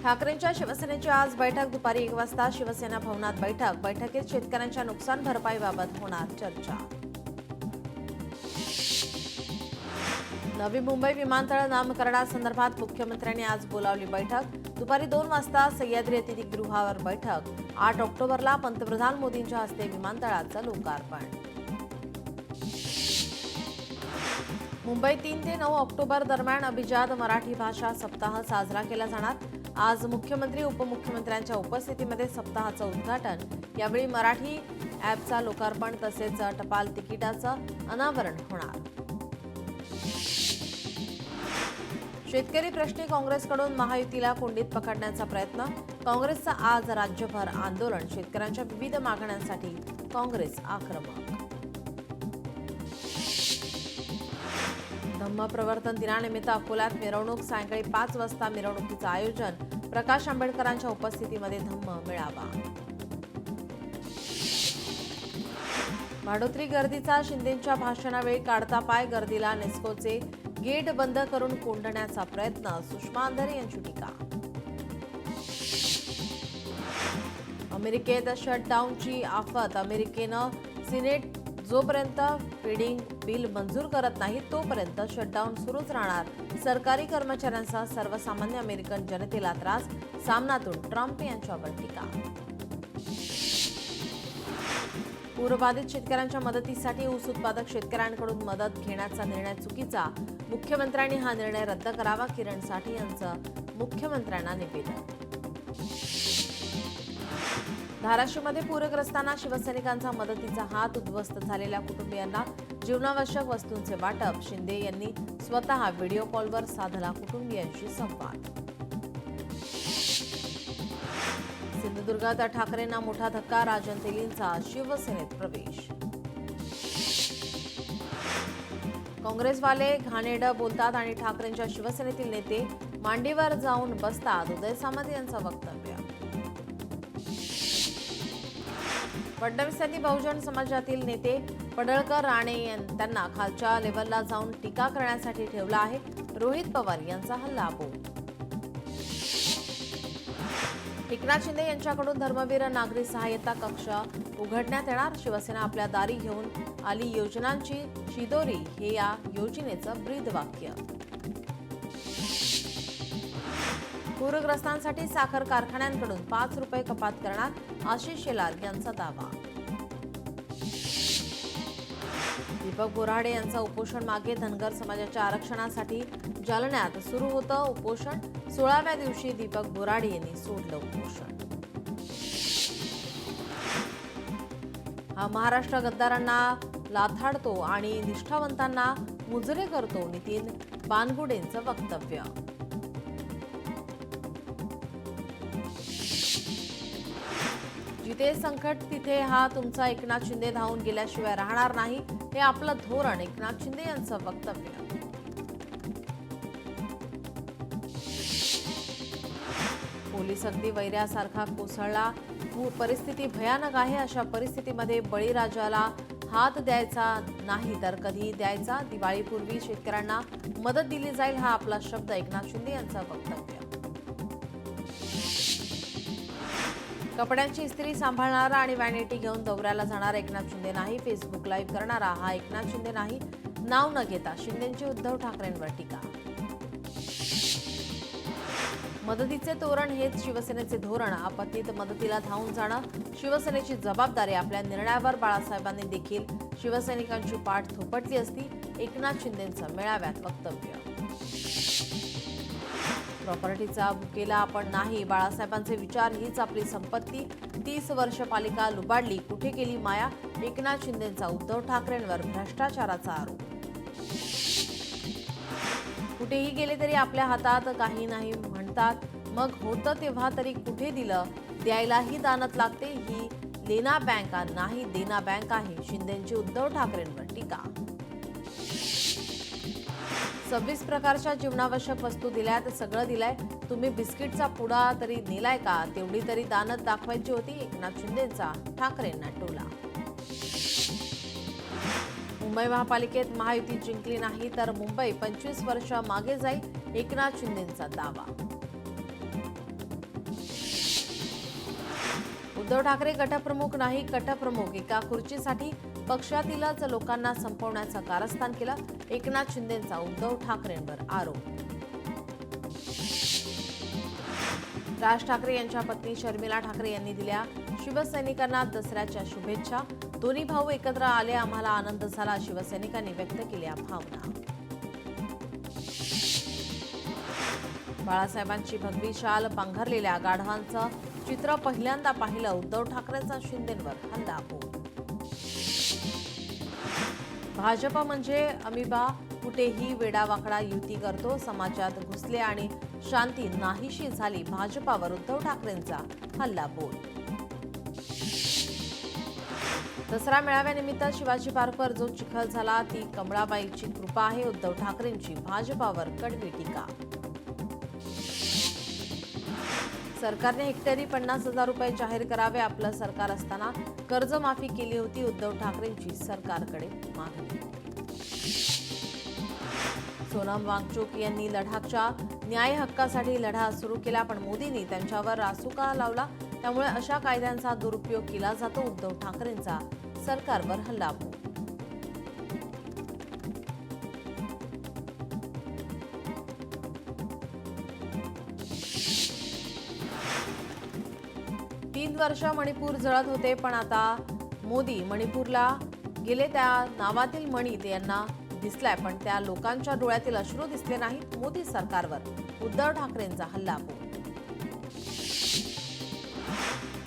ठाकरेंच्या शिवसेनेची आज बैठक दुपारी 1 वाजता शिवसेना भवनात बैठकीत शेतकऱ्यांच्या नुकसान भरपाईबाबत होणार चर्चा। नवी मुंबई विमानतळ नामकरणासंदर्भात मुख्यमंत्र्यांनी आज बोलावली बैठक। दुपारी 2 वाजता सह्याद्री अतिथीगृहावर बैठक। 8 ऑक्टोबरला पंतप्रधान मोदींच्या हस्ते विमानतळाचं लोकार्पण। मुंबई 3 ते 9 ऑक्टोबर दरम्यान अभिजात मराठी भाषा सप्ताह साजरा केला जाणार। आज मुख्यमंत्री उपमुख्यमंत्र्यांच्या उपस्थितीमध्ये सप्ताहाचं उद्घाटन, यावेळी मराठी ॲपचा लोकार्पण तसेच टपाल तिकिटाचं अनावरण होणार। शेतकरी प्रश्नी काँग्रेसकडून महायुतीला कोंडीत पकडण्याचा प्रयत्न। काँग्रेसचं आज राज्यभर आंदोलन। शेतकऱ्यांच्या विविध मागण्यांसाठी काँग्रेस आक्रमक। धम्म प्रवर्तन दिनानिमित्त अकोल्यात मिरवणूक। सायंकाळी 5 वाजता मिरवणुकीचं आयोजन। प्रकाश आंबेडकरांच्या उपस्थितीमध्ये धम्म मेळावा। भाडोत्री गर्दीचा शिंदेंच्या भाषणावेळी काढता पाय। गर्दीला नेस्कोचे गेट बंद करून कोंडण्याचा प्रयत्न। सुषमा अंधारे यांची टीका। अमेरिकेत शटडाऊनची आफत। अमेरिकेनं सिनेट जोपर्यंत फीडिंग बिल मंजूर करत नाही तोपर्यंत शटडाऊन सुरूच राहणार। सरकारी कर्मचाऱ्यांसह सर्वसामान्य अमेरिकन जनतेला त्रास। सामनातून ट्रम्प यांच्यावर टीका। पूरबाधित शेतकऱ्यांच्या मदतीसाठी ऊस उत्पादक शेतकऱ्यांकडून मदत घेण्याचा निर्णय चुकीचा। मुख्यमंत्र्यांनी हा निर्णय रद्द करावा। किरण साठे यांचं मुख्यमंत्र्यांना निवेदन। धाराशिवमध्ये पूरग्रस्तांना शिवसैनिकांचा मदतीचा हात। उद्ध्वस्त झालेल्या कुटुंबियांना जीवनावश्यक वस्तूंचे वाटप। शिंदे यांनी स्वतः व्हिडिओ कॉलवर साधला कुटुंबियांशी संवाद। सिंधुदुर्गात ठाकरेंना मोठा धक्का। राजन तेलींचा शिवसेनेत प्रवेश। काँग्रेसवाले घाणेरडं बोलतात आणि ठाकरेंच्या शिवसेनेतील नेते मांडीवर जाऊन बसतात। उदय सामंत यांचं वक्तव्य। फडणवीसांनी बहुजन समाजातील नेते पडळकर, राणे त्यांना खालच्या लेव्हलला जाऊन टीका करण्यासाठी ठेवला आहे। रोहित पवार यांचा हल्ला बोल। एकनाथ शिंदे यांच्याकडून धर्मवीर नागरी सहाय्यता कक्ष उघडण्यात येणार। शिवसेना आपल्या दारी घेऊन आली योजनांची शिदोरी, हे या योजनेचं ब्रीदवाक्य। पूरग्रस्तांसाठी साखर कारखान्यांकडून 5 रुपये कपात करणार। आशिष शेलार यांचा दावा। दीपक बोराडे यांचा उपोषण मागे। धनगर समाजाच्या आरक्षणासाठी जालन्यात सुरू होतं उपोषण। 16व्या दिवशी दीपक बोराडे यांनी सोडलं उपोषण। हा महाराष्ट्र गद्दारांना लाथाडतो आणि निष्ठावंतांना मुजरे करतो। नितीन बानगुडेंचं वक्तव्य। जिथे संकट तिथे हा तुमचा एकनाथ शिंदे धावून गेल्याशिवाय राहणार नाही, हे आपलं धोरण। एकनाथ शिंदे यांचं वक्तव्य। पोलीस अगदी वैऱ्यासारखा कोसळला। परिस्थिती भयानक आहे। अशा परिस्थितीमध्ये बळीराजाला हात द्यायचा नाही तर कधी द्यायचा। दिवाळीपूर्वी शेतकऱ्यांना मदत दिली जाईल, हा आपला शब्द। एकनाथ शिंदे यांचं वक्तव्य। कपड्यांची इस्त्री सांभाळणारा आणि वॅनिटी घेऊन दौऱ्याला जाणारा एकनाथ शिंदे नाही। फेसबुक लाईव्ह करणारा हा एकनाथ शिंदे नाही। नाव न घेता शिंदेंची उद्धव ठाकरेंवर टीका। मदतीचे तोरण हेच शिवसेनेचे धोरण। आपत्तीत मदतीला धावून जाणं शिवसेनेची जबाबदारी। आपल्या निर्णयावर बाळासाहेबांनी देखील शिवसैनिकांची पाठ थोपटली असती। एकनाथ शिंदेंचं मेळाव्यात वक्तव्य। प्रॉपर्टीचा भुकेला आपण नाही। बाळासाहेबांचे विचार हीच आपली संपत्ती। 30 वर्ष पालिका लुबाडली, कुठे केली माया। एकनाथ शिंदेंचा उद्धव ठाकरेंवर भ्रष्टाचाराचा आरोप। कुठेही गेले तरी आपल्या हातात काही नाही म्हणतात, मग होतं तेव्हा तरी कुठे दिलं। द्यायलाही दानत लागते, ही लेना बँक नाही देना बँक आहे। शिंदेंची उद्धव ठाकरेंवर टीका। 26 प्रकारच्या जीवनावश्यक वस्तू दिल्यात, सगळं दिलंय। तुम्ही बिस्किटचा पुडा तरी नेलाय का? तेवढी तरी दानत दाखवायची होती। एकनाथ शिंदेंचा ठाकरेंना टोला। मुंबई महापालिकेत महायुती जिंकली नाही तर मुंबई 25 वर्ष मागे जाईल, एकनाथ शिंदेंचा दावा। उद्धव ठाकरे गटप्रमुख नाही, कटप्रमुख. एका खुर्चीसाठी पक्षातीलच लोकांना संपवण्याचं कारस्थान केलं. एकनाथ शिंदेंचा उद्धव ठाकरेंवर आरोप. राज ठाकरे यांच्या पत्नी शर्मिला ठाकरे यांनी दिल्या शिवसैनिकांना दसऱ्याच्या शुभेच्छा. दोन्ही भाऊ एकत्र आले, आम्हाला आनंद झाला. शिवसैनिकांनी व्यक्त केल्या भावना. बाळासाहेबांची भगवी शाल पांघरलेल्या गाढवांचं चित्र पहिल्यांदा पाहिलं. उद्धव ठाकरेंचा शिंदेंवर हल्लाबोल. भाजप म्हणजे अमिबा, कुठेही वेडावाकडा युती करतो. समाजात घुसले आणि शांती नाहीशी झाली. भाजपावर उद्धव ठाकरेंचा हल्लाबोल. दसरा मेळाव्यानिमित्त शिवाजी पार्कवर जो चिखल झाला ती कमळाबाईची कृपा आहे. उद्धव ठाकरेंची भाजपावर कडवी टीका. सरकारने हेक्टरी 50,000 रुपये जाहीर करावे. आपलं सरकार असताना कर्जमाफी केली होती. उद्धव ठाकरेंची सरकारकडे मागणी. सोनम वांगचुक यांनी लडाखच्या न्याय हक्कासाठी लढा सुरू केला, पण मोदींनी त्यांच्यावर रासुका लावला. त्यामुळे अशा कायद्यांचा दुरुपयोग केला जातो. उद्धव ठाकरेंचा सरकारवर हल्लाबोल. तीन वर्ष मणिपूर जळत होते, पण आता मोदी मणिपूरला गेले. त्या नावातील मणी यांना दिसलाय, पण त्या लोकांच्या डोळ्यातील अश्रू दिसले नाहीत. मोदी सरकारवर उद्धव ठाकरेंचा हल्लाबोल.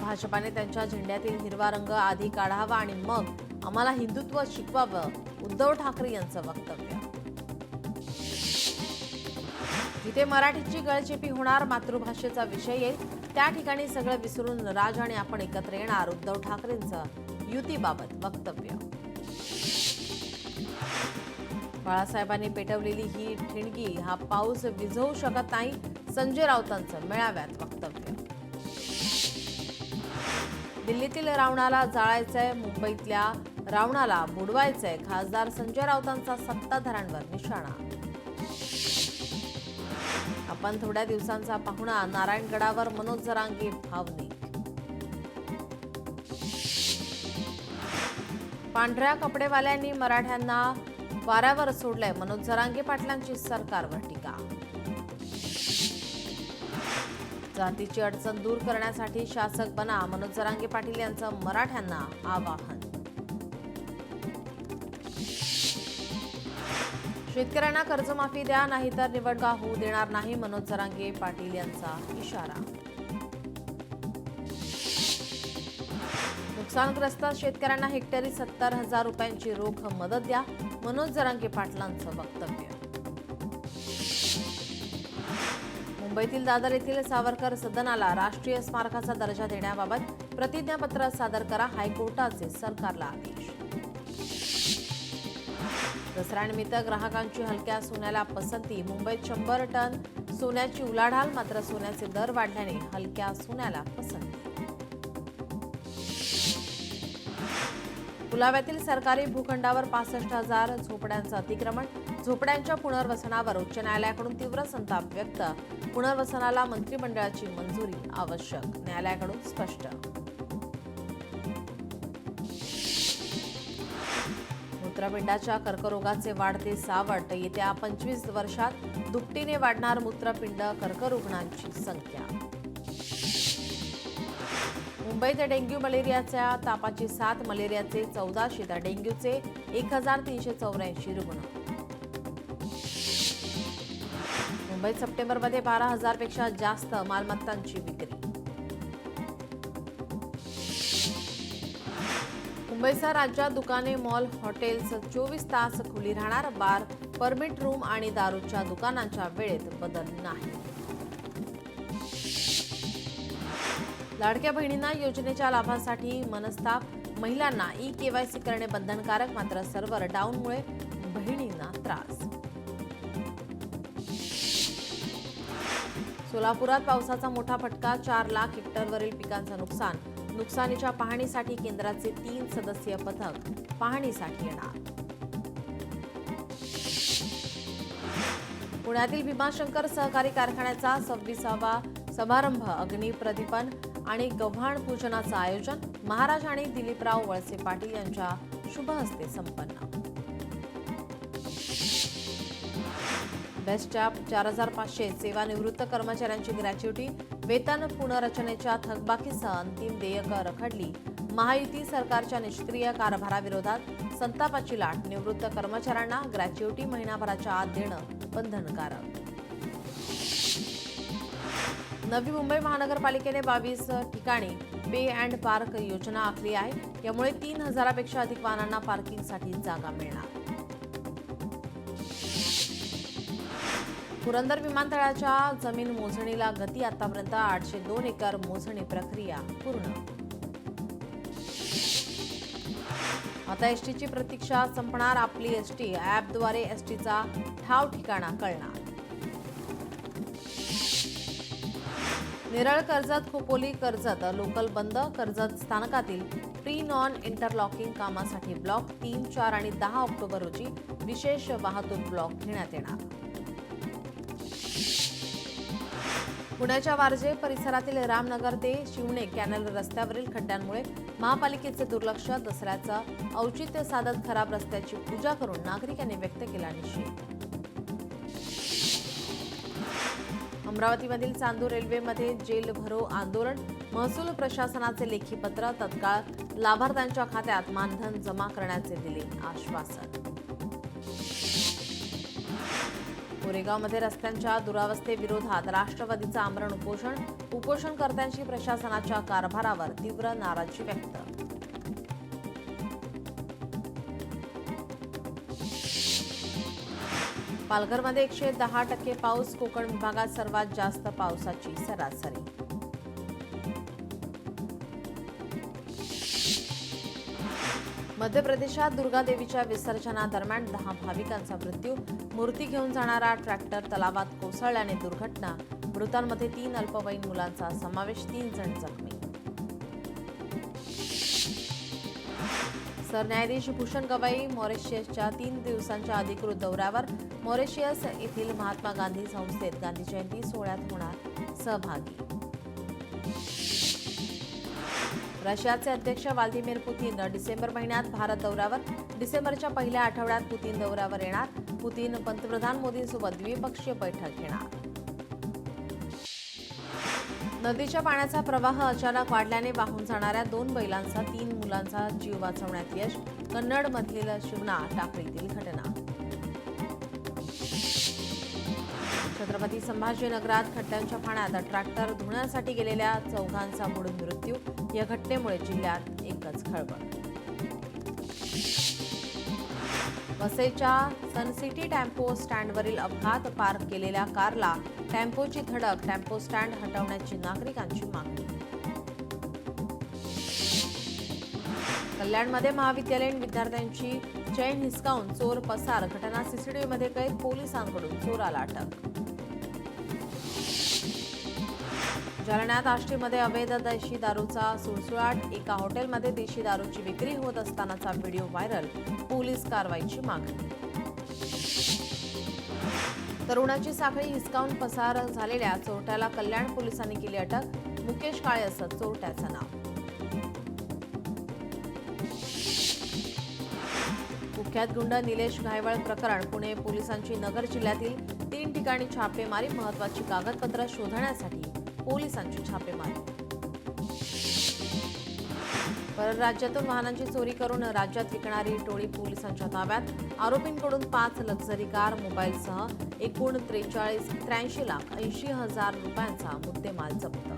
भाजपाने त्यांच्या झेंड्यातील हिरवा रंग आधी काढावा आणि मग आम्हाला हिंदुत्व शिकवावं. उद्धव ठाकरे यांचं वक्तव्य. जिथे मराठीची गळचेपी होणार, मातृभाषेचा विषय येईल, त्या ठिकाणी सगळं विसरून राज आणि आपण एकत्र येणार. उद्धव ठाकरेंचं युतीबाबत वक्तव्य. बाळासाहेबांनी पेटवलेली ही ठिणगी हा पाऊस विझवू शकत नाही. संजय राऊतांचं मेळाव्यात वक्तव्य. दिल्लीतील रावणाला जाळायचंय, मुंबईतल्या रावणाला बुडवायचंय. खासदार संजय राऊतांचा सत्ताधाऱ्यांवर निशाणा. आपण थोड्या दिवसांचा पाहुणा, नारायणगडावर मनोज जरांगे भावनिक. पांढऱ्या कपडेवाल्यांनी मराठ्यांना वाऱ्यावर सोडलंय. मनोज जरांगे पाटलांची सरकारवर टीका. जातीची अडचण दूर करण्यासाठी शासक बना, मनोज जरांगे पाटील यांचं मराठ्यांना आवाहन. शेतकऱ्यांना कर्जमाफी द्या, नाहीतर निवडणुका होऊ देणार नाही. मनोज जरांगे पाटील यांचा इशारा. नुकसानग्रस्त शेतकऱ्यांना हेक्टरी 70,000 रुपयांची रोख मदत द्या. मनोज जरांगे पाटलांचं वक्तव्य. मुंबईतील दादर येथील सावरकर सदनाला राष्ट्रीय स्मारकाचा दर्जा देण्याबाबत प्रतिज्ञापत्र सादर करा. हायकोर्टाचे सरकारला आदेश. दसऱ्यानिमित्त ग्राहकांची हलक्या सोन्याला पसंती. मुंबईत 100 टन सोन्याची उलाढाल, मात्र सोन्याचे दर वाढल्याने हलक्या सोन्याला पसंती. पुलाव्यातील सरकारी भूखंडावर 65,000 झोपड्यांचं अतिक्रमण. झोपड्यांच्या पुनर्वसनावर उच्च न्यायालयाकडून तीव्र संताप व्यक्त. पुनर्वसनाला मंत्रिमंडळाची मंजुरी आवश्यक, न्यायालयाकडून स्पष्ट. मूत्रपिंडाच्या कर्करोगाचे वाढते सावट. येत्या 25 वर्षात दुपटीने वाढणार मूत्रपिंड कर्करुग्णांची संख्या. मुंबईत डेंग्यू मलेरियाच्या तापाची साथ. मलेरियाचे 1400 तर डेंग्यूचे 1384 रुग्ण. मुंबईत सप्टेंबरमध्ये 12,000 पेक्षा जास्त मालमत्तांची विक्री. मुंबईसह राज्यात दुकाने, मॉल, हॉटेल्स 24 तास खुली राहणार. बार, परमिट रूम आणि दारूच्या दुकानांच्या वेळेत बदल नाही. लाडक्या बहिणींना योजनेच्या लाभासाठी मनस्ताप. महिलांना ई-केवायसी करणे बंधनकारक, मात्र सर्व्हर डाऊनमुळे बहिणींना त्रास. सोलापुरात पावसाचा मोठा फटका. 4 लाख हेक्टरवरील पिकांचं नुकसान. नुकसानीच्या पाहणीसाठी केंद्राचे 3 सदस्यीय पथक पाहणीसाठी येणार. पुण्यातील भीमाशंकर सहकारी कारखान्याचा 26वा समारंभ. अग्निप्रदीपन आणि गव्हाण पूजनाचं आयोजन महाराज आणि दिलीपराव वळसे पाटील यांच्या शुभ हस्ते संपन्न. बेस्टच्या 4,500 सेवानिवृत्त कर्मचाऱ्यांची ग्रॅच्युटी, वेतन पुनर्रचनेच्या थकबाकीसह अंतिम देयक रखडली. महायुती सरकारच्या निष्क्रिय कारभाराविरोधात संतापाची लाट, निवृत्त कर्मचाऱ्यांना ग्रॅच्युटी महिनाभराच्या आत देणं बंधनकारक. नवी मुंबई महानगरपालिकेने 22 ठिकाणी पे अँड पार्क योजना आखली आहे. यामुळे 3,000 पेक्षा अधिक वाहनांना पार्किंगसाठी जागा मिळणार. पुरंदर विमानतळाच्या जमीन मोजणीला गती, आतापर्यंत 802 एकर मोजणी प्रक्रिया पूर्ण. आता एसटीची प्रतीक्षा संपणार. आपली एसटी ॲपद्वारे एसटीचा ठाव ठिकाणा कळणार. नेरळ कर्जत खोपोली कर्जत लोकल बंद. कर्जत स्थानकातील प्री नॉन इंटरलॉकिंग कामासाठी ब्लॉक 3, 4 आणि 10 ऑक्टोबर रोजी विशेष वाहतूक ब्लॉक घेण्यात येणार. पुण्याच्या वारजे परिसरातील रामनगर ते शिवणे कॅनल रस्त्यावरील खड्ड्यांमुळे महापालिकेचे दुर्लक्ष. दसऱ्याचं औचित्य साधत खराब रस्त्याची पूजा करून नागरिकांनी व्यक्त केला निषेध. अमरावतीमधील चांदूर रेल्वेमध्ये जेल भरो आंदोलन. महसूल प्रशासनाचे लेखी पत्र, तत्काळ लाभार्थ्यांच्या खात्यात मानधन जमा करण्याचे दिले आश्वासन. कोरेगावमध्ये रस्त्यांच्या दुरावस्थेविरोधात राष्ट्रवादीचं आमरण उपोषण. उपोषणकर्त्यांची प्रशासनाच्या कारभारावर तीव्र नाराजी व्यक्त. पालघरमध्ये 110% पाऊस. कोकण विभागात सर्वात जास्त पावसाची सरासरी. मध्य प्रदेशात दुर्गादेवीच्या विसर्जनादरम्यान 10 भाविकांचा मृत्यू. मूर्ती घेऊन जाणारा ट्रॅक्टर तलावात कोसळल्याने दुर्घटना. मृतांमध्ये 3 अल्पवयीन मुलांचा समावेश. 3 जण जखमी. सरन्यायाधीश भूषण गवई मॉरिशसच्या 3 दिवसांच्या अधिकृत दौऱ्यावर. मॉरिशस येथील महात्मा गांधी संस्थेत गांधी जयंती सोहळ्यात होणार सहभागी. रशियाचे अध्यक्ष व्लादिमीर पुतीन डिसेंबर महिन्यात भारत दौऱ्यावर. डिसेंबरच्या पहिल्या आठवड्यात पुतीन दौऱ्यावर येणार. पुतीन पंतप्रधान मोदींसोबत द्विपक्षीय बैठक घेणार. नदीच्या पाण्याचा प्रवाह अचानक वाढल्याने वाहून जाणाऱ्या 2 बैलांचा 3 मुलांचा जीव वाचवण्यात यश. कन्नडमधील शिवना टाकळीतील घटना. छत्रपती संभाजीनगरात खड्ड्यांच्या पाण्यात ट्रॅक्टर धुण्यासाठी गेलेल्या 4घांचा बुडून मृत्यू. या घटनेमुळे जिल्ह्यात एकच खळबळ. वसईच्या सनसिटी टेम्पो स्टँडवरील अपघात. पार्क केलेल्या कारला टेम्पोची धडक. टेम्पो स्टँड हटवण्याची नागरिकांची मागणी. कल्याणमध्ये महाविद्यालयीन विद्यार्थ्यांची चैन हिसकावून चोर पसार. घटना सीसीटीव्हीमध्ये कैद. पोलिसांकडून चोराला अटक. जालन्यात आष्टीमध्ये अवैध देशी दारूचा सुळसुळाट. एका हॉटेलमध्ये देशी दारूची विक्री होत असतानाचा व्हिडिओ व्हायरल. पोलीस कारवाईची मागणी. तरुणाची साखळी हिसकावून पसार झालेल्या चोरट्याला कल्याण पोलिसांनी केली अटक. मुकेश काळे असं चोरट्याचं नाव. कुख्यात गुंड निलेश घायवळ प्रकरण. पुणे पोलिसांची नगर जिल्ह्यातील 3 ठिकाणी छापेमारी. महत्वाची कागदपत्र शोधण्यासाठी पोलिसांची छापेमारी. परराज्यातून वाहनांची चोरी करून राज्यात विकणारी टोळी पोलिसांच्या ताब्यात. आरोपींकडून 5 लक्झरी कार, मोबाईलसह एकूण 83,80,000 रुपयांचा मुद्देमाल जप्त.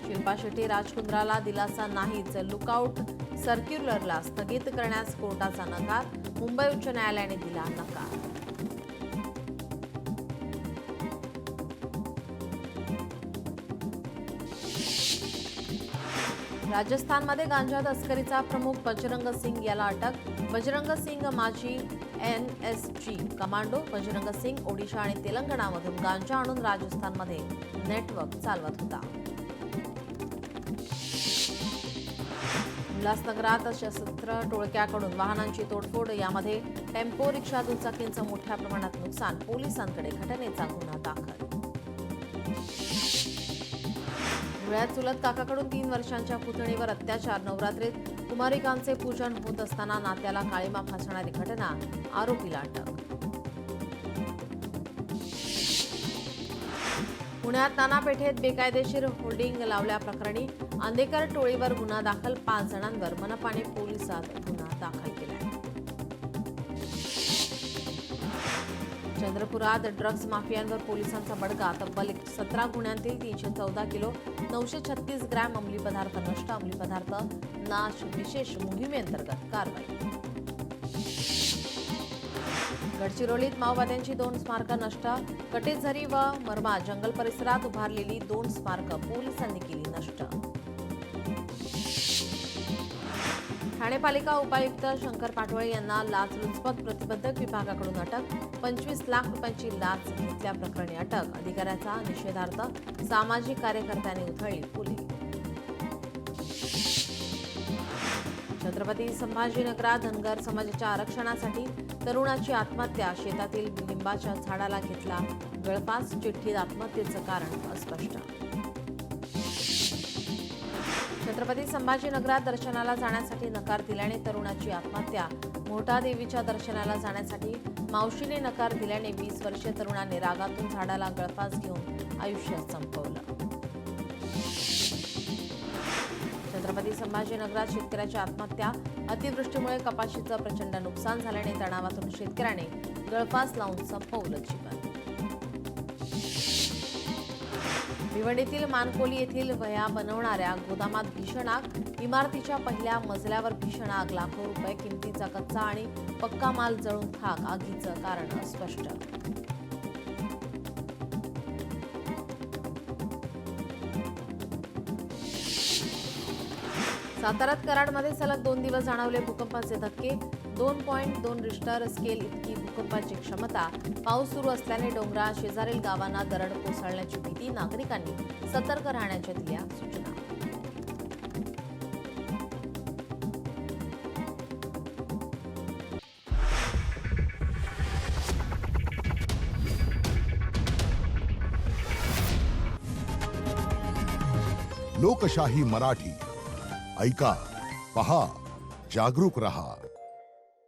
शिल्पा शेट्टी राजकुंद्राला दिलासा नाहीच. लुकआउट सर्क्युलरला स्थगित करण्यास कोर्टाचा नकार. मुंबई उच्च न्यायालयाने दिला नकार. राजस्थानमध्ये गांजा तस्करीचा प्रमुख बजरंग सिंग याला अटक. बजरंग सिंग माजी NSG कमांडो. बजरंग सिंग ओडिशा आणि तेलंगणामधून गांजा आणून राजस्थानमध्ये नेटवर्क चालवत होता. उल्हासनगरात सशस्त्र टोळक्याकडून वाहनांची तोडफोड. यामध्ये टेम्पो, रिक्षा, दुचाकींचं मोठ्या प्रमाणात नुकसान. पोलिसांकडे घटनेचा गुन्हा दाखल. धुळ्यात चुलत काकाकडून 3 वर्षांच्या पुतणीवर अत्याचार. नवरात्रीत कुमारिकांचे पूजन होत असताना नात्याला काळीमा फासणारी घटना, आरोपीला अटक. पुण्यात नाना पेठेत बेकायदेशीर होर्डिंग लावल्याप्रकरणी आंदेकर टोळीवर गुन्हा दाखल. 5 जणांवर मनपाने पोलिसात गुन्हा दाखल केला. चंद्रपुरात ड्रग्ज माफियांवर पोलिसांचा बडगा. तब्बल 17 गुन्ह्यांतील 314 किलो 936 ग्रॅम अंमली पदार्थ नष्ट. अंमली पदार्थ नाश विशेष मोहिमेअंतर्गत कारवाई. गडचिरोलीत माओवाद्यांची 2 स्मारकं नष्ट. कटेझरी व मरमा जंगल परिसरात उभारलेली 2 स्मारकं पोलिसांनी केली नष्ट. ठाणे पालिका उपायुक्त शंकर पाटोळे यांना लाचलुचपत प्रतिबंधक विभागाकडून अटक. 25 लाख रुपयांची लाच घेतल्याप्रकरणी अटक. अधिकाऱ्याचा निषेधार्थ सामाजिक कार्यकर्त्यांनी उधळली फुले. छत्रपती संभाजीनगरात धनगर समाजाच्या आरक्षणासाठी तरुणाची आत्महत्या. शेतातील लिंबाच्या झाडाला घेतला गळफास. चिठ्ठीत आत्महत्येचं कारण अस्पष्ट. छत्रपती संभाजीनगरात दर्शनाला जाण्यासाठी नकार दिल्याने तरुणाची आत्महत्या. मोठा देवीच्या दर्शनाला जाण्यासाठी मावशीने नकार दिल्याने 20 वर्षीय तरुणाने रागातून झाडाला गळफास घेऊन आयुष्य संपवलं. छत्रपती संभाजीनगरात शेतकऱ्याची आत्महत्या. अतिवृष्टीमुळे कपाशीचं प्रचंड नुकसान झाल्याने तणावातून शेतकऱ्याने गळफास लावून संपवलं जीवन. भिवंडीतील मानकोली येथील वह्या बनवणाऱ्या गोदामात भीषण आग. इमारतीच्या पहिल्या मजल्यावर भीषण आग. लाखो रुपये किमतीचा कच्चा आणि पक्का माल जळून खाक. आगीचं कारण अस्पष्ट. साताऱ्यात कराडमध्ये सलग 2 दिवस जाणवले भूकंपाचे धक्के. 2.2 रिश्टर स्केल इतकी भूकंपाची क्षमता. पाऊस सुरू असल्याने डोंगरा शेजारील गावांना दरड कोसळण्याची भीती. नागरिकांनी सतर्क राहण्याच्या दिल्या सूचना. लोकशाही मराठी ऐका, पहा, जागरूक रहा.